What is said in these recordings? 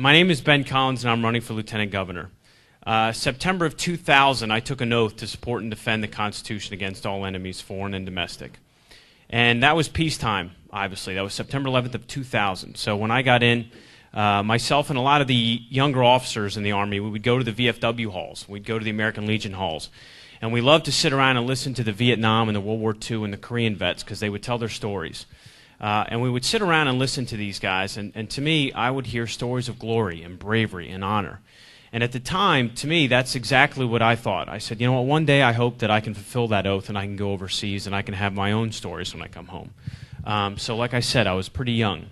My name is Ben Collins, and I'm running for Lieutenant Governor. September of 2000, I took an oath to support and defend the Constitution against all enemies, foreign and domestic. And that was peacetime, obviously. That was September 11th of 2000. So when I got in, myself and a lot of the younger officers in the Army, we would go to the VFW halls. We'd go to the American Legion halls. And we loved to sit around and listen to the Vietnam and the World War II and the Korean vets because they would tell their stories. And we would sit around and listen to these guys, and to me, I would hear stories of glory and bravery and honor. And at the time, to me, that's exactly what I thought. I said, you know what, one day I hope that I can fulfill that oath and I can go overseas and I can have my own stories when I come home. So like I said, I was pretty young.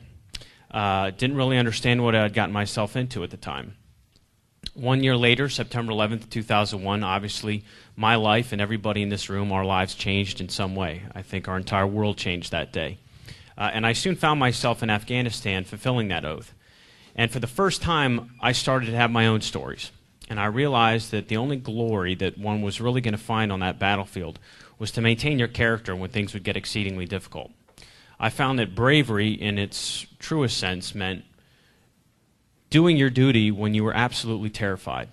Didn't really understand what I had gotten myself into at the time. 1 year later, September 11th, 2001, obviously my life and everybody in this room, our lives changed in some way. I think our entire world changed that day. And I soon found myself in Afghanistan fulfilling that oath. And for the first time, I started to have my own stories. And I realized that the only glory that one was really going to find on that battlefield was to maintain your character when things would get exceedingly difficult. I found that bravery, in its truest sense, meant doing your duty when you were absolutely terrified.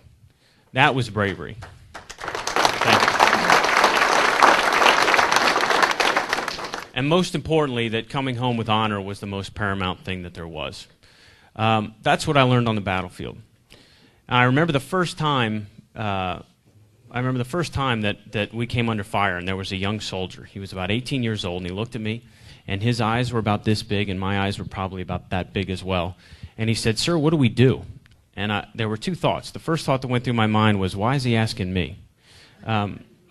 That was bravery. Thank you. And most importantly, that coming home with honor was the most paramount thing that there was. That's what I learned on the battlefield. And I remember the first time. That we came under fire, and there was a young soldier. He was about 18 years old, and he looked at me, and his eyes were about this big, and my eyes were probably about that big as well. And he said, "Sir, what do we do?" And there were two thoughts. The first thought that went through my mind was, why is he asking me?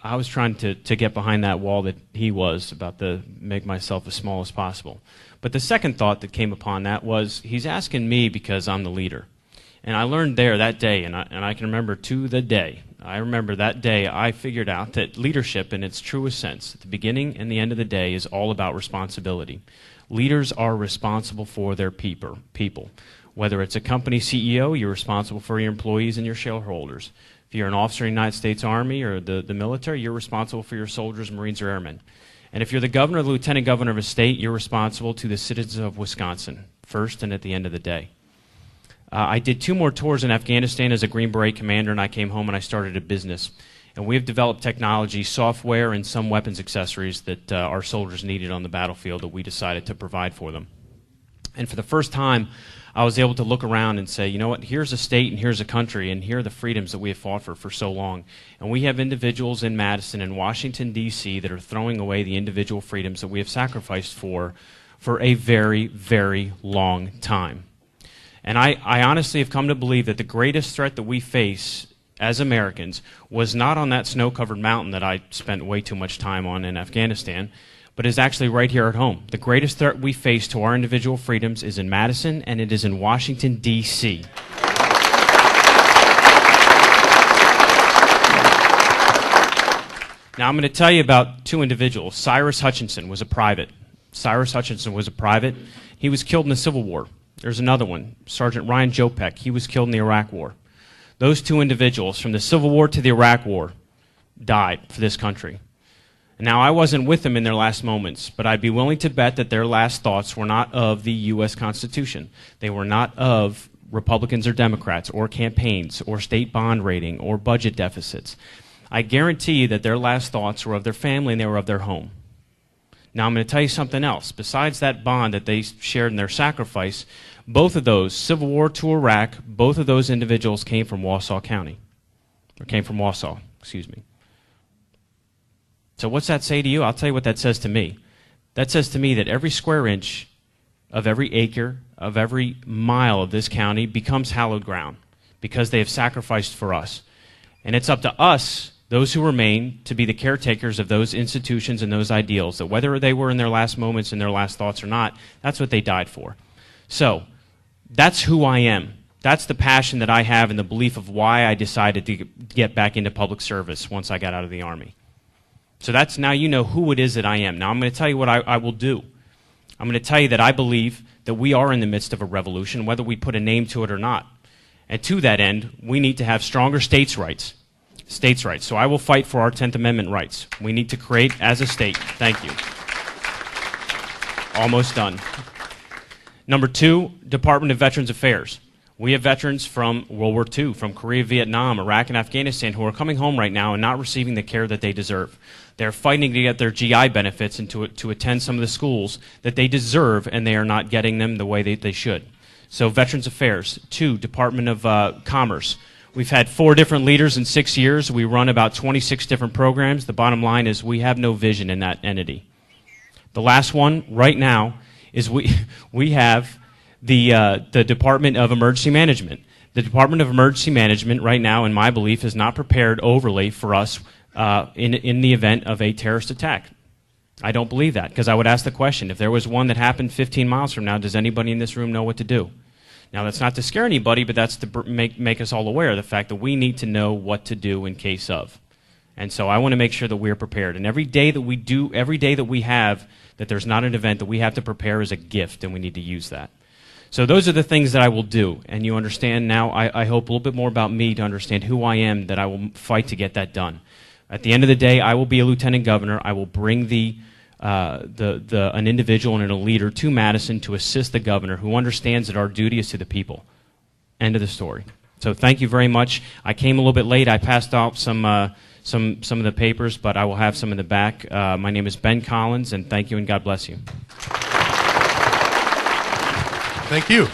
I was trying to get behind that wall that he was, about to make myself as small as possible. But the second thought that came upon that was, he's asking me because I'm the leader. And I learned there that day, and I can remember to the day, I remember that day I figured out that leadership in its truest sense, at the beginning and the end of the day, is all about responsibility. Leaders are responsible for their people. Whether it's a company CEO, you're responsible for your employees and your shareholders. If you're an officer in the United States Army or the military, you're responsible for your soldiers, Marines, or airmen. And if you're the governor or the lieutenant governor of a state, you're responsible to the citizens of Wisconsin, first and at the end of the day. I did 2 more tours in Afghanistan as a Green Beret commander, and I came home and I started a business. And we have developed technology, software, and some weapons accessories that our soldiers needed on the battlefield that we decided to provide for them. And for the first time, I was able to look around and say, you know what, here's a state and here's a country, and here are the freedoms that we have fought for so long. And we have individuals in Madison and Washington, D.C. that are throwing away the individual freedoms that we have sacrificed for a very, very long time. And I honestly have come to believe that the greatest threat that we face as Americans was not on that snow-covered mountain that I spent way too much time on in Afghanistan, but is actually right here at home. The greatest threat we face to our individual freedoms is in Madison, and it is in Washington, D.C. Now, I'm going to tell you about 2 individuals. Cyrus Hutchinson was a private. He was killed in the Civil War. There's another one, Sergeant Ryan Jopek. He was killed in the Iraq War. Those 2 individuals, from the Civil War to the Iraq War, died for this country. Now, I wasn't with them in their last moments, but I'd be willing to bet that their last thoughts were not of the U.S. Constitution. They were not of Republicans or Democrats or campaigns or state bond rating or budget deficits. I guarantee you that their last thoughts were of their family and they were of their home. Now, I'm going to tell you something else. Besides that bond that they shared in their sacrifice, both of those, Civil War to Iraq, both of those individuals came from Warsaw. So what's that say to you? I'll tell you what that says to me. That says to me that every square inch of every acre, of every mile of this county becomes hallowed ground because they have sacrificed for us. And it's up to us, those who remain, to be the caretakers of those institutions and those ideals, that whether they were in their last moments and their last thoughts or not, that's what they died for. So that's who I am. That's the passion that I have and the belief of why I decided to get back into public service once I got out of the Army. So that's, now you know who it is that I am. Now I'm going to tell you what I will do. I'm going to tell you that I believe that we are in the midst of a revolution, whether we put a name to it or not. And to that end, we need to have stronger states' rights. So I will fight for our 10th Amendment rights. We need to create as a state. Thank you. Almost done. Number 2, Department of Veterans Affairs. We have veterans from World War II, from Korea, Vietnam, Iraq, and Afghanistan who are coming home right now and not receiving the care that they deserve. They're fighting to get their GI benefits and to attend some of the schools that they deserve, and they are not getting them the way they should. So Veterans Affairs. 2, Department of Commerce. We've had 4 different leaders in 6 years. We run about 26 different programs. The bottom line is we have no vision in that entity. The last one right now is we have the Department of Emergency Management. The Department of Emergency Management right now, in my belief, is not prepared overly for us in the event of a terrorist attack. I don't believe that, because I would ask the question, if there was one that happened 15 miles from now, does anybody in this room know what to do? Now, that's not to scare anybody, but that's to make us all aware of the fact that we need to know what to do in case of. And so I want to make sure that we're prepared. And every day that we have that there's not an event that we have to prepare is a gift, and we need to use that. So those are the things that I will do, and you understand now, I hope a little bit more about me to understand who I am, that I will fight to get that done. At the end of the day, I will be a lieutenant governor. I will bring an individual and a leader to Madison to assist the governor who understands that our duty is to the people. End of the story. So thank you very much. I came a little bit late. I passed out some of the papers, but I will have some in the back. My name is Ben Collins, and thank you, and God bless you. Thank you.